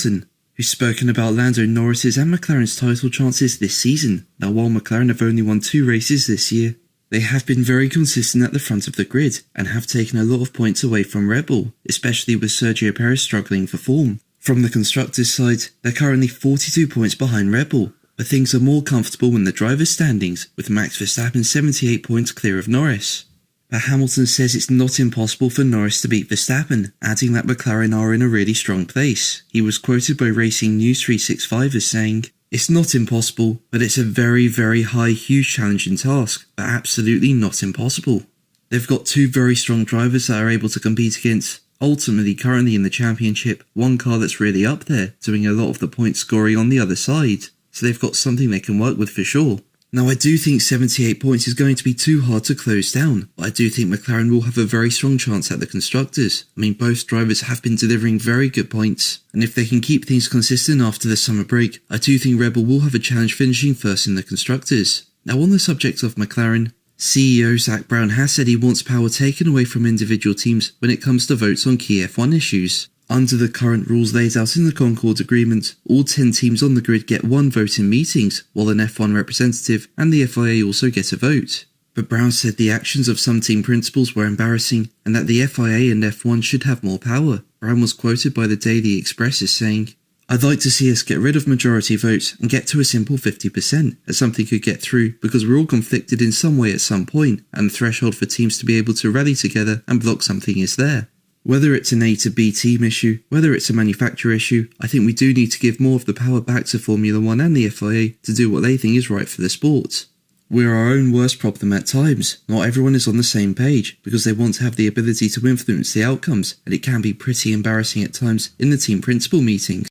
who's spoken about Lando Norris's and McLaren's title chances this season. Now, while McLaren have only won 2 races this year, they have been very consistent at the front of the grid and have taken a lot of points away from Red Bull, especially with Sergio Perez struggling for form. From the constructors' side, they're currently 42 points behind Red Bull, but things are more comfortable in the drivers' standings, with Max Verstappen 78 points clear of Norris. But Hamilton says it's not impossible for Norris to beat Verstappen, adding that McLaren are in a really strong place. He was quoted by Racing News 365 as saying, "It's not impossible, but it's a very, very high, huge challenging task, but absolutely not impossible." They've got 2 very strong drivers that are able to compete against, ultimately currently in the championship, one car that's really up there, doing a lot of the point scoring on the other side. So they've got something they can work with for sure. Now, I do think 78 points is going to be too hard to close down, but I do think McLaren will have a very strong chance at the constructors. I mean, both drivers have been delivering very good points, and if they can keep things consistent after the summer break, I do think Red Bull will have a challenge finishing first in the constructors. Now, on the subject of McLaren, CEO Zak Brown has said he wants power taken away from individual teams when it comes to votes on key F1 issues. Under the current rules laid out in the Concord Agreement, all 10 teams on the grid get 1 vote in meetings, while an F1 representative and the FIA also get a vote. But Brown said the actions of some team principals were embarrassing and that the FIA and F1 should have more power. Brown was quoted by the Daily Express as saying, "I'd like to see us get rid of majority votes and get to a simple 50%, as something could get through because we're all conflicted in some way at some point, and the threshold for teams to be able to rally together and block something is there. Whether it's an A to B team issue, whether it's a manufacturer issue, I think we do need to give more of the power back to Formula 1 and the FIA to do what they think is right for the sport. We're our own worst problem at times. Not everyone is on the same page because they want to have the ability to influence the outcomes, and it can be pretty embarrassing at times in the team principal meetings."